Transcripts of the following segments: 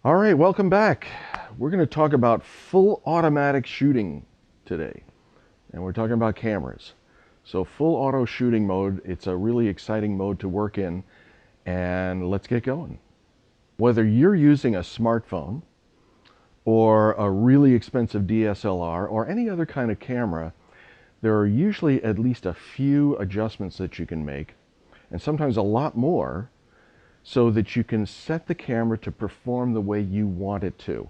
All right, welcome back. We're going to talk about full automatic shooting today, and we're talking about cameras. So full auto shooting mode, it's a really exciting mode to work in, and let's get going. Whether you're using a smartphone or a really expensive DSLR or any other kind of camera, there are usually at least a few adjustments that you can make, and sometimes a lot more, so that you can set the camera to perform the way you want it to.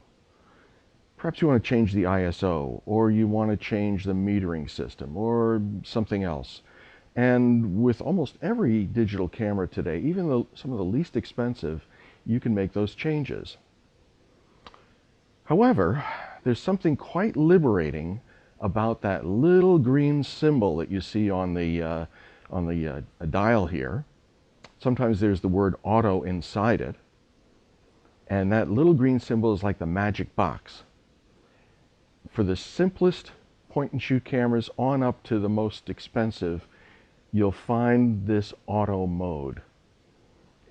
Perhaps you want to change the ISO, or you want to change the metering system, or something else. And with almost every digital camera today, even some of the least expensive, you can make those changes. However, there's something quite liberating about that little green symbol that you see on the dial here. Sometimes there's the word auto inside it, and that little green symbol is like the magic box. For the simplest point and shoot cameras on up to the most expensive, you'll find this auto mode.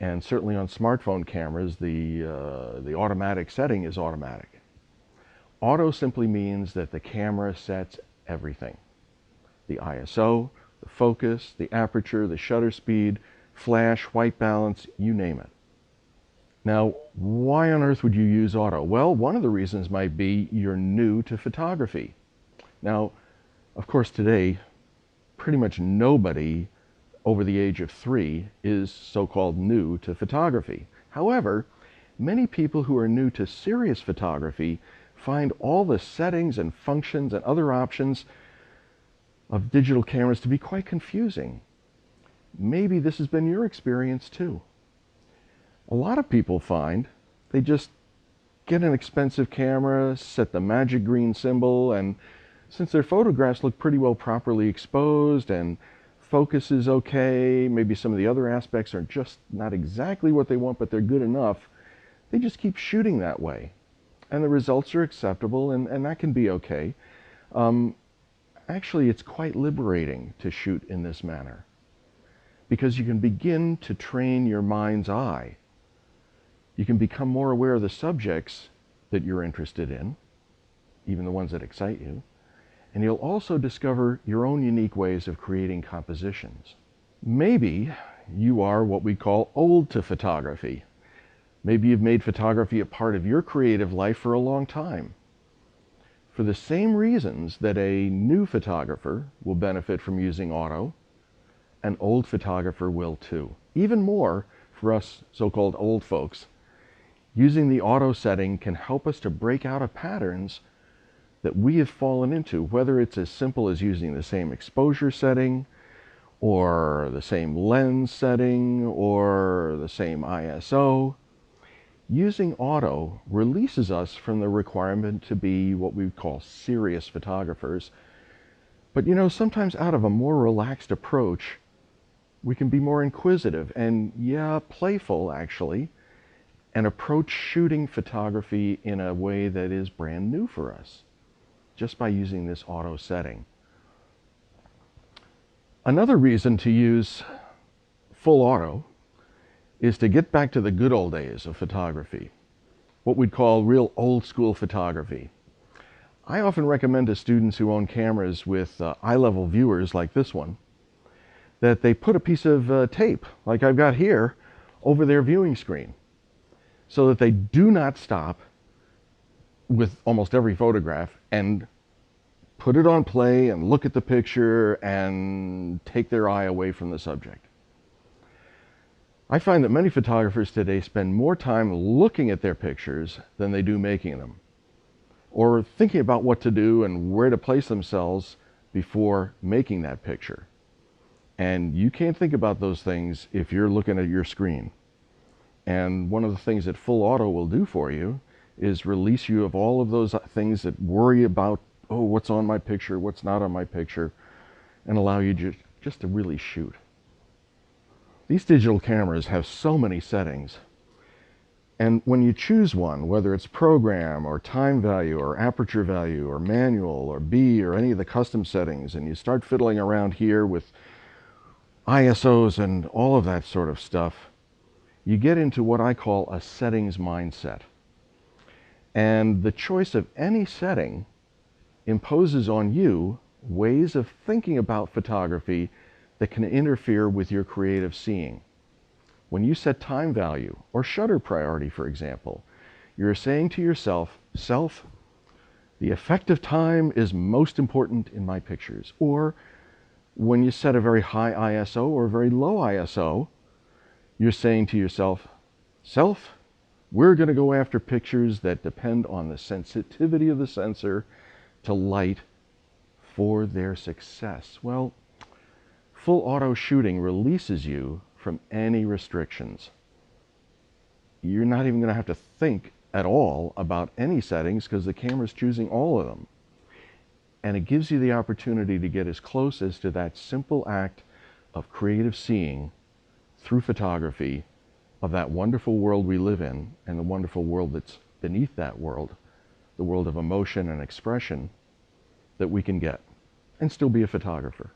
And certainly on smartphone cameras, the automatic setting is automatic. Auto simply means that the camera sets everything. The ISO, the focus, the aperture, the shutter speed, flash, white balance, you name it. Now, why on earth would you use auto? Well, one of the reasons might be you're new to photography. Now, of course, today, pretty much nobody over the age of 3 is so-called new to photography. However, many people who are new to serious photography find all the settings and functions and other options of digital cameras to be quite confusing. Maybe this has been your experience too. A lot of people find they just get an expensive camera, set the magic green symbol, and since their photographs look pretty well properly exposed and focus is okay, maybe some of the other aspects are just not exactly what they want, but they're good enough, they just keep shooting that way. And the results are acceptable, and that can be okay. Actually, it's quite liberating to shoot in this manner, because you can begin to train your mind's eye. You can become more aware of the subjects that you're interested in, even the ones that excite you, and you'll also discover your own unique ways of creating compositions. Maybe you are what we call old to photography. Maybe you've made photography a part of your creative life for a long time. For the same reasons that a new photographer will benefit from using auto, an old photographer will too. Even more for us so-called old folks, using the auto setting can help us to break out of patterns that we have fallen into, whether it's as simple as using the same exposure setting, or the same lens setting, or the same ISO. Using auto releases us from the requirement to be what we call serious photographers. But you know, sometimes out of a more relaxed approach, we can be more inquisitive and, yeah, playful actually, and approach shooting photography in a way that is brand new for us, just by using this auto setting. Another reason to use full auto is to get back to the good old days of photography, what we'd call real old school photography. I often recommend to students who own cameras with eye-level viewers like this one, that they put a piece of tape, like I've got here, over their viewing screen, so that they do not stop with almost every photograph and put it on play and look at the picture and take their eye away from the subject. I find that many photographers today spend more time looking at their pictures than they do making them, or thinking about what to do and where to place themselves before making that picture. And you can't think about those things if you're looking at your screen. And one of the things that full auto will do for you is release you of all of those things that worry about, oh, what's on my picture, what's not on my picture, and allow you just to really shoot. These digital cameras have so many settings. And when you choose one, whether it's program or time value or aperture value or manual or B or any of the custom settings, and you start fiddling around here with ISOs and all of that sort of stuff, you get into what I call a settings mindset. And the choice of any setting imposes on you ways of thinking about photography that can interfere with your creative seeing. When you set time value or shutter priority, for example, you're saying to yourself, self, the effective time is most important in my pictures. Or when you set a very high ISO or a very low ISO, you're saying to yourself, self, we're going to go after pictures that depend on the sensitivity of the sensor to light for their success. Well, full auto shooting releases you from any restrictions. You're not even going to have to think at all about any settings because the camera's choosing all of them. And it gives you the opportunity to get as close as to that simple act of creative seeing through photography of that wonderful world we live in and the wonderful world that's beneath that world, the world of emotion and expression that we can get and still be a photographer.